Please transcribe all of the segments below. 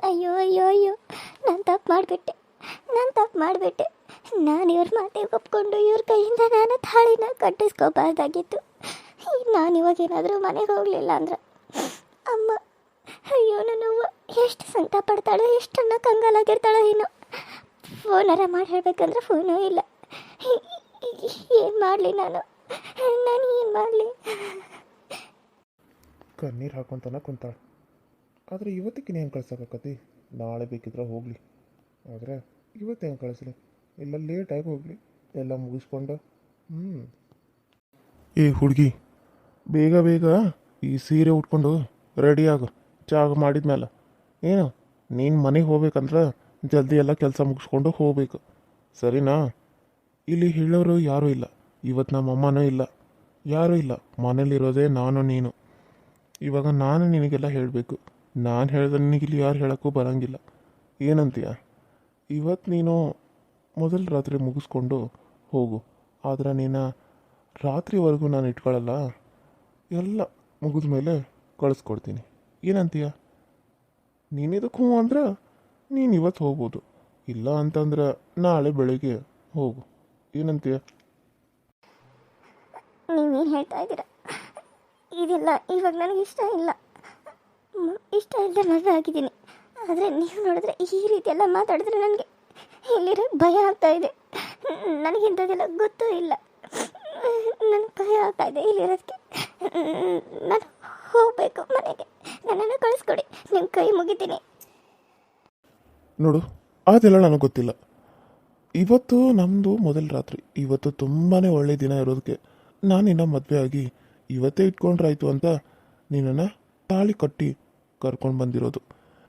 ಅಯ್ಯೋ ಅಯ್ಯೋ ಅಯ್ಯೋ, ನಾನು ತಪ್ಪು ಮಾಡಿಬಿಟ್ಟೆ. ನಾನು ಇವ್ರ ಮಾತಿಗೆ ಒಪ್ಕೊಂಡು ಇವ್ರ ಕೈಯಿಂದ ನಾನು ತಾಳಿನ ಕಟ್ಟಿಸ್ಕೋಬಾರ್ದಾಗಿತ್ತು. ನಾನು ಇವಾಗ ಏನಾದರೂ ಮನೆಗೆ ಹೋಗಲಿಲ್ಲ ಅಂದ್ರೆ ಅಮ್ಮ, ಅಯ್ಯೋ ನನ್ನವ್ವ ಎಷ್ಟು ಸಂಕಟ ಪಡ್ತಾಳೋ, ಎಷ್ಟನ್ನ ಕಂಗಾಲಾಗಿರ್ತಾಳೋ ಏನೋ. ಫೋನಾರ ಮಾಡಿ ಹೇಳ್ಬೇಕಂದ್ರೆ ಫೋನೂ ಇಲ್ಲ. ಏನು ಮಾಡಲಿ ನಾನು ಏನು ಮಾಡಲಿ? ಕಣ್ಣೀರು ಹಾಕೊಂತಾನೆ ಕುಂತಾಳೆ. ಆದರೆ ಇವತ್ತಿಗೆ ಹೆಂಗೆ ಕಳ್ಸೋಕತಿ? ನಾಳೆ ಬೇಕಿದ್ರೆ ಹೋಗಲಿ, ಆದರೆ ಇವತ್ತು ಹೆಂಗೆ ಕಳಿಸ್ಲಿ? ಇಲ್ಲ ಲೇಟಾಗಿ ಹೋಗಲಿ, ಎಲ್ಲ ಮುಗಿಸ್ಕೊಂಡು. ಏ ಹುಡುಗಿ, ಬೇಗ ಬೇಗ ಈ ಸೀರೆ ಉಟ್ಕೊಂಡು ರೆಡಿಯಾಗು. ಚಾಗ ಮಾಡಿದ್ಮೇಲೆ ಏನು, ನೀನು ಮನೆಗೆ ಹೋಗ್ಬೇಕಂದ್ರೆ ಜಲ್ದಿ ಎಲ್ಲ ಕೆಲಸ ಮುಗಿಸ್ಕೊಂಡು ಹೋಗ್ಬೇಕು, ಸರಿನಾ? ಇಲ್ಲಿ ಹೇಳೋರು ಯಾರೂ ಇಲ್ಲ, ಇವತ್ತು ನಮ್ಮ ಅಮ್ಮನೂ ಇಲ್ಲ, ಯಾರೂ ಇಲ್ಲ. ಮನೇಲಿರೋದೇ ನಾನು ನೀನು. ಇವಾಗ ನಾನು ನಿನಗೆಲ್ಲ ಹೇಳಬೇಕು. ನಾನು ಹೇಳಿದ್ರೆ ನಿನಗಿಲ್ಲಿ ಯಾರು ಹೇಳೋಕ್ಕೂ ಬರೋಂಗಿಲ್ಲ. ಏನಂತೀಯ? ಇವತ್ತು ನೀನು ಮೊದಲು ರಾತ್ರಿ ಮುಗಿಸ್ಕೊಂಡು ಹೋಗು. ಆದರೆ ನೀನು ರಾತ್ರಿವರೆಗೂ ನಾನು ಇಟ್ಕೊಳ್ಳಲ್ಲ, ಎಲ್ಲ ಮುಗಿದ ಮೇಲೆ ಕಳಿಸ್ಕೊಡ್ತೀನಿ. ಏನಂತೀಯ? ನೀನಿದಕ್ಕೆ ಹ್ಞೂ ಅಂದ್ರೆ ನೀನು ಇವತ್ತು ಹೋಗ್ಬೋದು, ಇಲ್ಲ ಅಂತಂದ್ರೆ ನಾಳೆ ಬೆಳಿಗ್ಗೆ ಹೋಗು. ಏನಂತೀಯ? ನೀವೇನು ಹೇಳ್ತಾ ಇದ್ದೀರಾ? ಇದೆಲ್ಲ ಇವಾಗ ನನಗೆ ಇಷ್ಟ ಇಲ್ಲದೆ ಮದುವೆ ಆಗಿದ್ದೀನಿ. ಆದರೆ ನೀವು ನೋಡಿದ್ರೆ ಈ ರೀತಿ ಎಲ್ಲ ಮಾತಾಡಿದ್ರೆ ನನಗೆ ಇಲ್ಲಿರೋ ಭಯ ಆಗ್ತಾ ಇದೆ. ನನಗಿಂಥದ್ದೆಲ್ಲ ಗೊತ್ತೂ ಇಲ್ಲ. ನನಗೆ ಭಯ ಆಗ್ತಾ ಇದೆ ಇಲ್ಲಿರೋದಕ್ಕೆ. ನಾನು ಹೋಗಬೇಕು ಮನೆಗೆ. ನನ್ನನ್ನು ಕಳಿಸ್ಕೊಡಿ, ನಿಮ್ಮ ಕೈ ಮುಗಿತೀನಿ. ನೋಡು, ಅದೆಲ್ಲ ನನಗೆ ಗೊತ್ತಿಲ್ಲ. ಇವತ್ತು ನಮ್ಮದು ಮೊದಲ ರಾತ್ರಿ. ಇವತ್ತು ತುಂಬಾ ಒಳ್ಳೆ ದಿನ ಇರೋದಕ್ಕೆ ನಾನು ನಿನ್ನ ಮದುವೆ ಆಗಿ ಇವತ್ತೇ ಇಟ್ಕೊಂಡ್ರಾಯ್ತು ಅಂತ ನಿನ್ನನ್ನು ತಾಳಿ ಕಟ್ಟಿ ಕರ್ಕೊಂಡು ಬಂದಿರೋದು.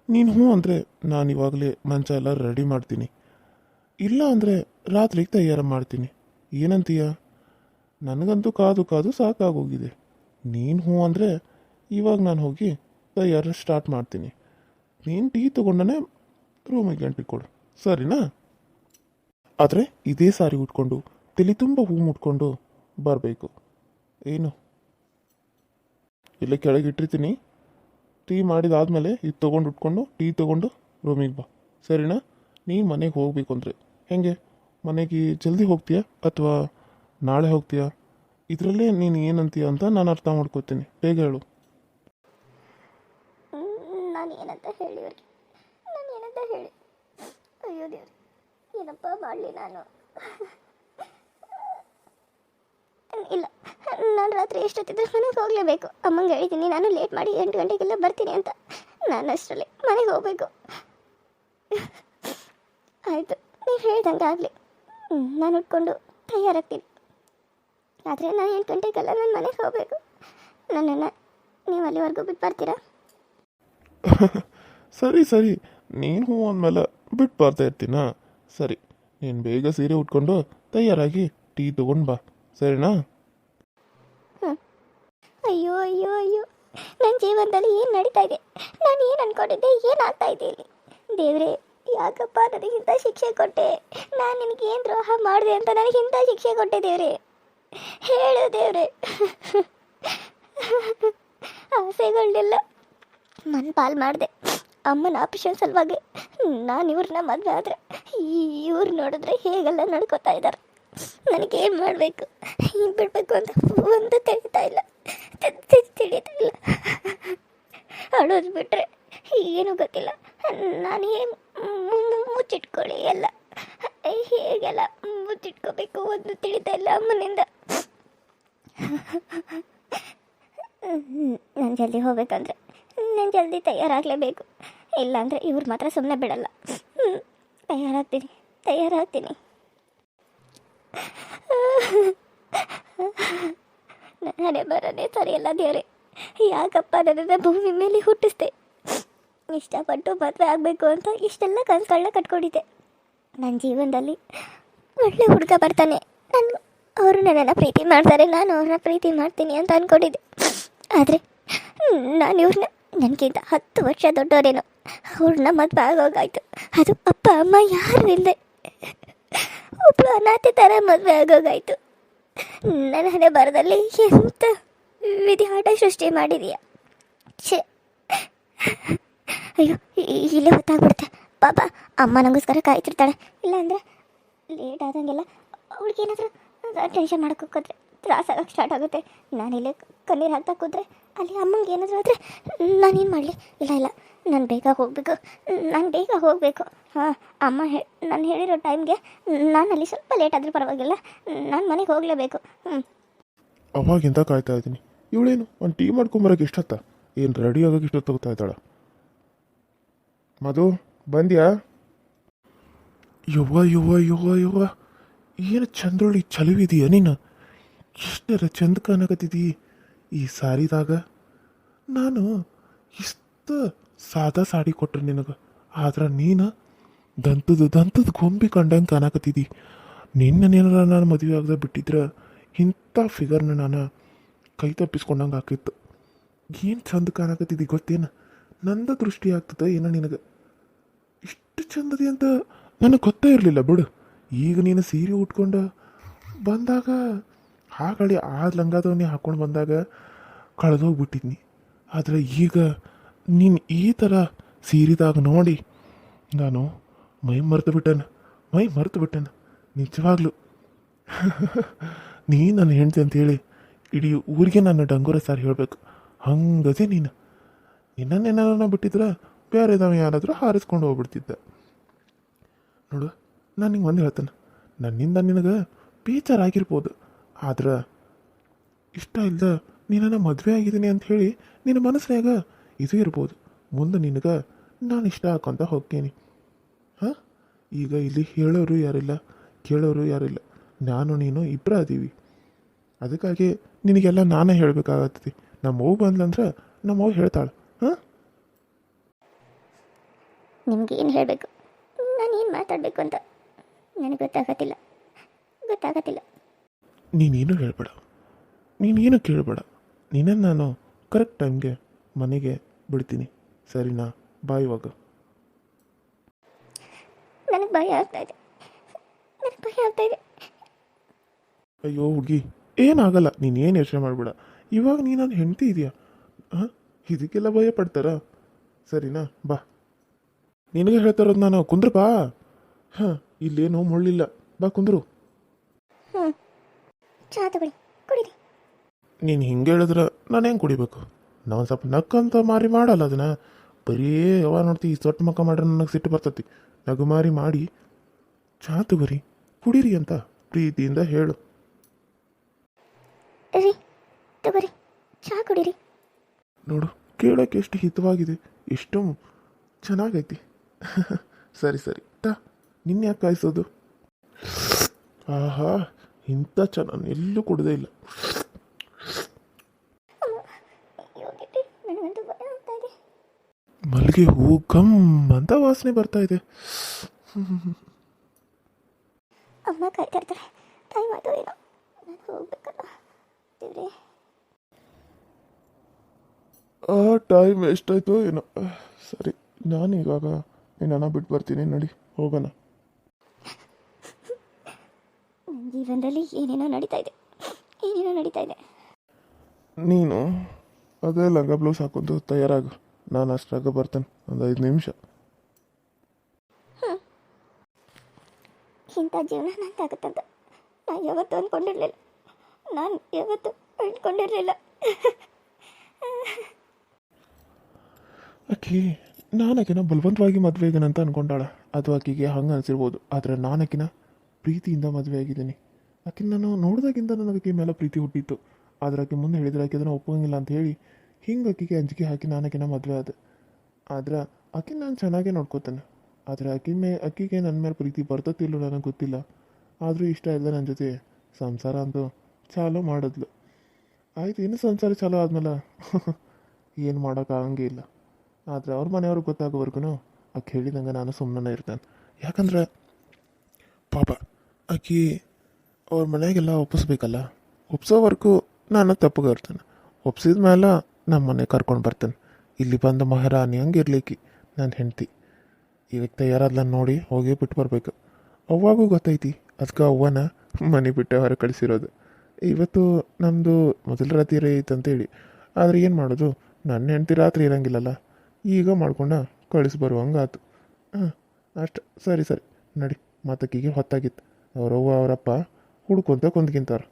ನೀನು ಹ್ಞೂ ಅಂದರೆ ನಾನು ಇವಾಗಲೇ ಮಂಚ ಎಲ್ಲ ರೆಡಿ ಮಾಡ್ತೀನಿ, ಇಲ್ಲ ಅಂದರೆ ರಾತ್ರಿಗೆ ತಯಾರು ಮಾಡ್ತೀನಿ. ಏನಂತೀಯ? ನನಗಂತೂ ಕಾದು ಸಾಕಾಗೋಗಿದೆ. ನೀನು ಹ್ಞೂ ಅಂದರೆ ಇವಾಗ ನಾನು ಹೋಗಿ ತಯಾರು ಸ್ಟಾರ್ಟ್ ಮಾಡ್ತೀನಿ. ನೀನು ಟೀ ತೊಗೊಂಡೇ ರೂಮಿಗೆ ಎಂಟ್ರಿ ಕೊಡು, ಸರಿನಾ? ಆದರೆ ಇದೇ ಸಾರಿ ಉಟ್ಕೊಂಡು ತಲೆ ತುಂಬ ಹೂ ಮುಟ್ಕೊಂಡು ಬರಬೇಕು. ಏನು, ಇಲ್ಲೇ ಕೆಳಗೆ ಇಟ್ಟಿರ್ತೀನಿ. ಟೀ ಮಾಡಿದಾದ್ಮೇಲೆ ಇದು ತೊಗೊಂಡು ಉಟ್ಕೊಂಡು ಟೀ ತೊಗೊಂಡು ರೂಮಿಗೆ ಬಾ, ಸರಿನಾ? ನೀನು ಮನೆಗೆ ಹೋಗಬೇಕು ಅಂದರೆ ಹೆಂಗೆ? ಮನೆಗೆ ಜಲ್ದಿ ಹೋಗ್ತೀಯಾ ಅಥವಾ ನಾಳೆ ಹೋಗ್ತೀಯಾ? ಇದರಲ್ಲೇ ನೀನು ಏನಂತೀಯ ಅಂತ ನಾನು ಅರ್ಥ ಮಾಡ್ಕೋತೀನಿ. ಬೇಗ ಹೇಳು. ನಾನು ಏನಂತ ಹೇಳಿ ಅಯ್ಯೋ ದೇವ್ರಿ, ಏನಪ್ಪ ಮಾಡಲಿ ನಾನು? ಇಲ್ಲ, ನಾನು ರಾತ್ರಿ ಎಷ್ಟೊತ್ತಿದ್ರೆ ಮನೆಗೆ ಹೋಗಲೇಬೇಕು. ಅಮ್ಮಂಗೆ ಹೇಳಿದ್ದೀನಿ ನಾನು ಲೇಟ್ ಮಾಡಿ 8 ಗಂಟೆಗೆಲ್ಲ ಬರ್ತೀನಿ ಅಂತ. ನಾನು ಅಷ್ಟರಲ್ಲಿ ಮನೆಗೆ ಹೋಗಬೇಕು. ಆಯಿತು, ನೀವು ಹೇಳ್ದಂಗೆ ಆಗಲಿ. ನಾನು ಉಟ್ಕೊಂಡು ತಯಾರಾಗ್ತೀನಿ. ಆದರೆ ನಾನು 8 ಗಂಟೆಗೆಲ್ಲ ನಾನು ಮನೆಗೆ ಹೋಗಬೇಕು. ನನ್ನನ್ನು ನೀವು ಅಲ್ಲಿವರೆಗೂ ಬಿಟ್ಟು ಬರ್ತೀರಾ? ಸರಿ, ನೀನು ಹ್ಞೂ ಅಂದಮೇಲೆ ಬಿಟ್ಟು ಬರ್ತಾ ಇರ್ತೀನಾ? ಸರಿ, ನೀನು ಬೇಗ ಸೀರೆ ಉಟ್ಕೊಂಡು ತಯಾರಾಗಿ ಟೀ ತೊಗೊಂಡು ಬಾ, ಸರಿನಾ? ಅಯ್ಯೋ ಅಯ್ಯೋ ಅಯ್ಯೋ, ನನ್ನ ಜೀವನದಲ್ಲಿ ಏನು ನಡೀತಾ ಇದೆ? ನಾನು ಏನು ಅಂದ್ಕೊಂಡಿದ್ದೆ, ಏನಾಗ್ತಾ ಇದೆ ಇಲ್ಲಿ? ದೇವ್ರೆ, ಯಾಕಪ್ಪ ನನಗಿಂತ ಶಿಕ್ಷೆ ಕೊಟ್ಟೆ? ನಾನು ನಿನಗೆ ಏನು ದ್ರೋಹ ಮಾಡಿದೆ ಅಂತ ನನಗಿಂತ ಶಿಕ್ಷೆ ಕೊಟ್ಟೆ ದೇವ್ರೆ? ಹೇಳು ದೇವ್ರೆ. ಆಸೆಗಳನ್ನೆಲ್ಲ ಮನ್ಪಾಲ್ ಮಾಡಿದೆ. ಅಮ್ಮನ ಆಪರೇಷನ್ ಸಲುವಾಗಿ ನಾನು ಇವ್ರನ್ನ ಮದುವೆ ಆದರೆ ಇವ್ರು ನೋಡಿದ್ರೆ ಹೇಗೆಲ್ಲ ನಡ್ಕೋತಾ ಇದ್ದಾರೆ. ನನಗೇನು ಮಾಡಬೇಕು, ಏನು ಬಿಡಬೇಕು ಅಂತ ಒಂದು ತಿಳಿತಾ ಇಲ್ಲ. ಅಳೋದು ಬಿಟ್ಟರೆ ಏನೂ ಗೊತ್ತಿಲ್ಲ. ನಾನು ಏನು ಮುಚ್ಚಿಟ್ಕೊಳ್ಳಿ ಎಲ್ಲ, ಹೇಗೆಲ್ಲ ಮುಚ್ಚಿಟ್ಕೋಬೇಕು ಒಂದು ತಿಳಿತಾ ಇಲ್ಲ ಅಮ್ಮನಿಂದ. ನಾನು ಜಲ್ದಿ ಹೋಗ್ಬೇಕಂದ್ರೆ ನಾನು ಜಲ್ದಿ ತಯಾರಾಗಲೇಬೇಕು, ಇಲ್ಲಾಂದರೆ ಇವ್ರು ಮಾತ್ರ ಸುಮ್ಮನೆ ಬಿಡಲ್ಲ. ತಯಾರಾಗ್ತೀನಿ. ನಾನೇ ಬರೋದೇ ಸರಿಯಲ್ಲ ದೇವ್ರೆ, ಯಾಕಪ್ಪ ನನ್ನನ್ನು ಭೂಮಿ ಮೇಲೆ ಹುಟ್ಟಿಸ್ದೆ? ಇಷ್ಟಪಟ್ಟು ಮದುವೆ ಆಗಬೇಕು ಅಂತ ಇಷ್ಟೆಲ್ಲ ಕನಸುಗಳನ್ನ ಕಟ್ಕೊಂಡಿದ್ದೆ. ನನ್ನ ಜೀವನದಲ್ಲಿ ಒಳ್ಳೆ ಹುಡುಗ ಬರ್ತಾನೆ, ಅವರು ನನ್ನನ್ನು ಪ್ರೀತಿ ಮಾಡ್ತಾರೆ, ನಾನು ಅವ್ರನ್ನ ಪ್ರೀತಿ ಮಾಡ್ತೀನಿ ಅಂತ ಅಂದ್ಕೊಂಡಿದ್ದೆ. ಆದರೆ ನಾನು ಇವ್ರನ್ನ ನನಗಿಂತ 10 ವರ್ಷ ದೊಡ್ಡವರೇನೋ ಅವ್ರನ್ನ ಮದುವೆ ಆಗೋಗಾಯ್ತು. ಅದು ಅಪ್ಪ ಅಮ್ಮ ಯಾರು ಇಲ್ಲದೆ ಒಬ್ಬಳು ಅನಾಥೆ ಥರ ಮದುವೆ ಆಗೋಗಾಯ್ತು. ನನ್ನ ಹಣೆ ಬರದಲ್ಲಿ ಎಂಥ ವಿಧಿ ಆಟ ಸೃಷ್ಟಿ ಮಾಡಿದೀಯ. ಛೇ, ಅಯ್ಯೋ ಇಲ್ಲೇ ಹೊತ್ತಾಗ್ಬಿಡುತ್ತೆ ಪಾಪ. ಅಮ್ಮ ನನಗೋಸ್ಕರ ಕಾಯ್ತಿರ್ತಾಳೆ. ಇಲ್ಲಾಂದರೆ ಲೇಟ್ ಆದಂಗೆಲ್ಲ ಅವ್ಳಿಗೆ ಏನಾದರೂ ಟೆನ್ಷನ್ ಮಾಡೋಕೆ ಹೋಗಿದ್ರೆ ತ್ರಾಸಾಗಕ್ಕೆ ಸ್ಟಾರ್ಟ್ ಆಗುತ್ತೆ. ನಾನಿಲ್ಲೇ ಕಣ್ಣೀರು ಹಾಕ್ತಾ ಕೂತ್ರೆ ಅಲ್ಲಿ ಅಮ್ಮಂಗೆ ಏನಾದರೂ ಆದರೆ ನಾನೇನು ಮಾಡಲಿ? ಇಲ್ಲ ನಾನು ಬೇಗ ಹೋಗಬೇಕು, ನಾನು ಬೇಗ ಹೋಗಬೇಕು. ಹಾಂ, ಅಮ್ಮ ನಾನು ಹೇಳಿರೋ ಟೈಮ್ಗೆ ನಾನು ಅಲ್ಲಿ ಸ್ವಲ್ಪ ಲೇಟ್ ಆದರೂ ಪರವಾಗಿಲ್ಲ, ನಾನು ಮನೆಗೆ ಹೋಗಲೇಬೇಕು. ಅವಾಗಿಂದ ಕಾಯ್ತಾ ಇದ್ದೀನಿ. ಇವಳೇನು ಒಂದು ಟೀ ಮಾಡ್ಕೊಂಬರೋಕೆ ಇಷ್ಟತ್ತ? ಏನು ರೆಡಿ ಆಗೋಕೆ ಇಷ್ಟ ತಗೋತಾ ಇದ್ದಾಳ? ಮಧು ಬಂದ್ಯಾ? ಯುವ ಯುವ ಯುವ ಯುವ ಏನು ಚಂದ್ರೊಳಿ ಚಲುವಿದೀಯ ನೀನು. ಎಷ್ಟರ ಚಂದ ಕಾಣಕತ್ತಿದ್ದೀ ಈ ಸಾರಿದಾಗ. ನಾನು ಇಷ್ಟು ಸಾದಾ ಸಾಡಿ ಕೊಟ್ರೆ ನಿನಗೆ, ಆದ್ರೆ ನೀನು ದಂತದ ಗೊಂಬೆ ಕಂಡಂಗೆ ಕಾಣಕತ್ತಿದ್ದಿ. ನಿನ್ನೇನಾರ ನಾನು ಮದುವೆ ಆಗದೆ ಬಿಟ್ಟಿದ್ರೆ ಇಂಥ ಫಿಗರ್ನ ನಾನು ಕೈ ತಪ್ಪಿಸ್ಕೊಂಡಂಗೆ ಆಕಿತ್ತು. ಏನು ಚಂದ ಕಾಣಕತ್ತಿದ್ದಿ ಗೊತ್ತೇನು? ನಂದ ದೃಷ್ಟಿ ಆಗ್ತದೆ ಏನೋ ನಿನಗೆ. ಇಷ್ಟು ಚಂದದಿ ಅಂತ ನನಗೆ ಗೊತ್ತೇ ಇರಲಿಲ್ಲ ಬಿಡು. ಈಗ ನೀನು ಸೀರೆ ಉಟ್ಕೊಂಡು ಬಂದಾಗ ಹಾಗಳಿ ಆ ಲಂಗಾದವನ್ನೇ ಹಾಕ್ಕೊಂಡು ಬಂದಾಗ ಕಳೆದೋಗ್ಬಿಟ್ಟಿದ್ನಿ. ಆದರೆ ಈಗ ನೀನು ಈ ಥರ ಸೀರೆದಾಗ ನೋಡಿ ನಾನು ಮೈ ಮರೆತು ಬಿಟ್ಟೆನ ನಿಜವಾಗ್ಲೂ. ನೀ ನನ್ನ ಹೆಂಡ್ತಿ ಅಂತೇಳಿ ಇಡೀ ಊರಿಗೆ ನಾನು ಡಂಗೂರ ಸಾರಿ ಹೇಳಬೇಕು. ಹಂಗದೆ ನೀನು. ನಿನ್ನನ್ನೇನಾರ ಬಿಟ್ಟಿದ್ರೆ ಬೇರೆದವ ಯಾರಾದರೂ ಹಾರಿಸ್ಕೊಂಡು ಹೋಗ್ಬಿಡ್ತಿದ್ದೆ ನೋಡು. ನಾನು ನಿಂಗೆ ಒಂದು ಹೇಳ್ತೇನೆ, ನನ್ನಿಂದ ನಿನಗೆ ಬೇಜಾರಾಗಿರ್ಬೋದು, ಆದ್ರೆ ಇಷ್ಟ ಇಲ್ಲದ ನೀನನ್ನು ಮದುವೆ ಆಗಿದ್ದೀನಿ ಅಂತ ಹೇಳಿ ನಿನ್ನ ಮನಸ್ಸಿನಾಗ ಇದು ಇರ್ಬೋದು. ಮುಂದೆ ನಿನಗೆ ನಾನು ಇಷ್ಟ ಹಾಕೊಂತ ಹೋಗ್ತೀನಿ. ಹಾಂ, ಈಗ ಇಲ್ಲಿ ಹೇಳೋರು ಯಾರಿಲ್ಲ, ಕೇಳೋರು ಯಾರಿಲ್ಲ. ನಾನು ನೀನು ಇಬ್ಬರು ಅದೀವಿ. ಅದಕ್ಕಾಗಿ ನಿನಗೆಲ್ಲ ನಾನೇ ಹೇಳಬೇಕಾಗತ್ತೆ. ನಮ್ಮ ಅವ್ವ ಬಂದ್ಲಂದ್ರೆ ನಮ್ಮ ಅವ್ವ ಹೇಳ್ತಾಳೆ. ಹಾಂ, ನಿಮಗೇನು ಹೇಳಬೇಕು, ನಾನೇನು ಮಾತಾಡಬೇಕು ಅಂತ ನನಗೆ ಗೊತ್ತಾಗತ್ತಿಲ್ಲ. ನೀನೇನು ಹೇಳ್ಬೇಡ, ನೀನೇನು ಕೇಳಬೇಡ. ನಿನ್ನನ್ನು ನಾನು ಕರೆಕ್ಟ್ ಟೈಮ್ಗೆ ಮನೆಗೆ ಬಿಡ್ತೀನಿ, ಸರಿನಾ? ಬಾಯ್ ಇವಾಗ. ನನಗೆ ಭಯ ಆಗ್ತಾ ಇದೆ. ಅಯ್ಯೋ ಹುಡುಗಿ, ಏನಾಗಲ್ಲ, ನೀನೇನು ಯೋಚನೆ ಮಾಡಬೇಡ. ಇವಾಗ ನೀ ನನ್ನ ಹೆಂಡತಿ ಇದೆಯಾ? ಹಾಂ, ಇದಕ್ಕೆಲ್ಲ ಭಯ ಪಡ್ತಾರ? ಸರಿನಾ? ಬಾ, ನಿನಗೆ ಹೇಳ್ತಾ ಇರೋದು ನಾನು. ಕುಂದ್ರು ಬಾ. ಹಾಂ, ಇಲ್ಲೇನು ಮುಳ್ಳಿಲ್ಲ, ಬಾ ಕುಂದ್ರು. ಚಹಾ ತಗೊಳ್ಳಿ, ಕುಡೀರಿ. ನೀನು ಹಿಂಗೆ ಹೇಳಿದ್ರೆ ನಾನು ಹೆಂಗೆ ಕುಡಿಬೇಕು? ನಾವು ಸ್ವಲ್ಪ ನಕ್ಕಂತ ಮಾರಿ ಮಾಡಲ್ಲ ಅದನ್ನ. ಬರೀ ಯಾವ ನೋಡ್ತಿ ಈ ಸೊಟ್ಟು ಮಕ್ಕ ಮಾಡ್ರೆ ನನಗೆ ಸಿಟ್ಟು ಬರ್ತತಿ. ನಗು ಮಾರಿ ಮಾಡಿ ಚಹಾ ತಗೋರಿ, ಕುಡೀರಿ ಅಂತ ಪ್ರೀತಿಯಿಂದ ಹೇಳು. ರೀ, ತಗೋರಿ, ಚಹಾ ಕುಡೀರಿ. ನೋಡು, ಕೇಳೋಕ್ಕೆ ಎಷ್ಟು ಹಿತವಾಗಿದೆ, ಎಷ್ಟು ಚೆನ್ನಾಗೈತಿ. ಸರಿ ತಾ, ನಿನ್ನ ಯಾಕೆ ಕಾಯಿಸೋದು? ಆಹಾ, ಇಂಥ ನಾನು ಎಲ್ಲೂ ಕುಡ್ದೇ ಇಲ್ಲ. ಮಲ್ಲಿಗೆ ಹೂ ಗಮ್ ಅಂತ ವಾಸನೆ ಬರ್ತಾ ಇದೆ. ಅಮ್ಮ ಕಾಯ್ತಾ ಇರ್ತಾರೆ. ಟೈಮ್ ಆಯ್ತು ಏನೋ, ನಾನು ಹೋಗ್ಬೇಕಲ್ಲ ದೇವ್ರೆ. ಆ ಟೈಮ್ ಎಷ್ಟಾಯ್ತು ಏನೋ. ಸರಿ, ನಾನು ಇವಾಗ ನಿನ್ನ ಬಿಟ್ಟು ಬರ್ತೀನಿ, ನಡಿ ಹೋಗೋಣ. ನನ್ನ ಜೀವನದಲ್ಲಿ ಏನೇನೋ ನಡೀತಾ ಇದೆ. ನೀನು ಅದೇ ಲಂಗ ಬ್ಲೌಸ್ ಹಾಕೊಂಡು ತಯಾರಾಗು, ನಾನು ಅಷ್ಟ್ರಾಗ ಬರ್ತೇನೆ, ಒಂದು 5 ನಿಮಿಷ. ಇಂಥ ಜೀವನ ನಂದಾಗುತ್ತಂತ ನಾನು ಯಾವತ್ತೂ ಅಂದ್ಕೊಂಡಿರಲಿಲ್ಲ. ಆಕೆ ನಾನಕಿನ ಬಲವಂತವಾಗಿ ಮದುವೆ ಆಗಿನಂತ ಅನ್ಕೊಂಡಾಳ. ಅದು ಆಕೆಗೆ ಹಂಗೆ ಅನಿಸಿರ್ಬೋದು, ಆದರೆ ನಾನಕಿನ ಪ್ರೀತಿಯಿಂದ ಮದುವೆ ಆಗಿದ್ದೀನಿ. ಆಕೆ ನಾನು ನೋಡಿದಾಗಿಂದ ನನಗೆ ಮೇಲೆ ಪ್ರೀತಿ ಹುಟ್ಟಿತ್ತು. ಆದರೆ ಆಕೆ ಮುಂದೆ ಹೇಳಿದ್ರೆ ಆಕೆ ಅದನ್ನು ಒಪ್ಪಂಗಿಲ್ಲ ಅಂತ ಹೇಳಿ ಹಿಂಗೆ ಆಕೆಗೆ ಅಂಜಿಕೆ ಹಾಕಿ ನಾನಕಿನ ಮದುವೆ ಆದೆ. ಆದ್ರೆ ಆಕೆ ನಾನು ಚೆನ್ನಾಗೇ ನೋಡ್ಕೋತೇನೆ. ಆದರೆ ಆಕೆಗೆ ನನ್ನ ಮೇಲೆ ಪ್ರೀತಿ ಬರ್ತತಿಲ್ಲೋ ನನಗೆ ಗೊತ್ತಿಲ್ಲ. ಆದರೂ ಇಷ್ಟ ಇಲ್ಲ ನನ್ನ ಜೊತೆ ಸಂಸಾರ ಅಂತೂ ಚಾಲೂ ಮಾಡಿದ್ಲು. ಆಯ್ತು, ಇನ್ನು ಸಂಸಾರ ಚಾಲೂ ಆದ್ಮೇಲೆ ಏನು ಮಾಡೋಕ್ಕಾಗಂಗೆ ಇಲ್ಲ. ಆದರೆ ಅವ್ರ ಮನೆಯವ್ರಿಗೆ ಗೊತ್ತಾಗೋವರೆಗೂ ಆಕೆ ಹೇಳಿದಂಗೆ ನಾನು ಸುಮ್ಮನೆ ಇರ್ತೇನೆ. ಯಾಕಂದ್ರೆ ಪಾಪ ಆಕೆ ಅವ್ರ ಮನೆಯಾಗೆಲ್ಲ ಒಪ್ಪಿಸ್ಬೇಕಲ್ಲ. ಒಪ್ಸೋವರೆಗೂ ನಾನು ತಪ್ಪಗೆ ಇರ್ತೇನೆ. ಒಪ್ಸಿದ ಮೇಲೆ ನಮ್ಮ ಮನೆ ಕರ್ಕೊಂಡು ಬರ್ತೇನೆ. ಇಲ್ಲಿ ಬಂದು ಮಹಾರಾಣಿ ಹಂಗೆ ಇರ್ಲಿಕ್ಕೆ ನನ್ನ ಹೆಂಡ್ತಿ. ಈಗ ತಯಾರಾದ್ಲ ನೋಡಿ ಹೋಗಿ ಬಿಟ್ಟು ಬರಬೇಕು. ಅವ್ವಾಗೂ ಗೊತ್ತೈತಿ, ಅದಕ್ಕೆ ಅವ್ವನ ಮನೆ ಬಿಟ್ಟು ಹೊರ ಕಳಿಸಿರೋದು. ಇವತ್ತು ನಮ್ಮದು ಮೊದಲ ರಾತ್ರಿ ಐತಂತೇಳಿ. ಆದರೆ ಏನು ಮಾಡೋದು, ನನ್ನ ಹೆಂಡ್ತಿ ರಾತ್ರಿ ಇರೋಂಗಿಲ್ಲಲ್ಲ. ಈಗ ಮಾಡ್ಕೊಂಡ ಕಳಿಸಿ ಬರುವಂಗೆ ಆತು. ಹಾಂ ಅಷ್ಟು ಸರಿ ಸರಿ ನಡಿ. ಮಾತಕ್ಕಿಗೆ ಹೊತ್ತಾಗಿತ್ತು. ಅವರವ್ವ ಅವರಪ್ಪ ಹುಡ್ಕೊಂತ ಕುಂತ್ಕಿಂತಾರೆ.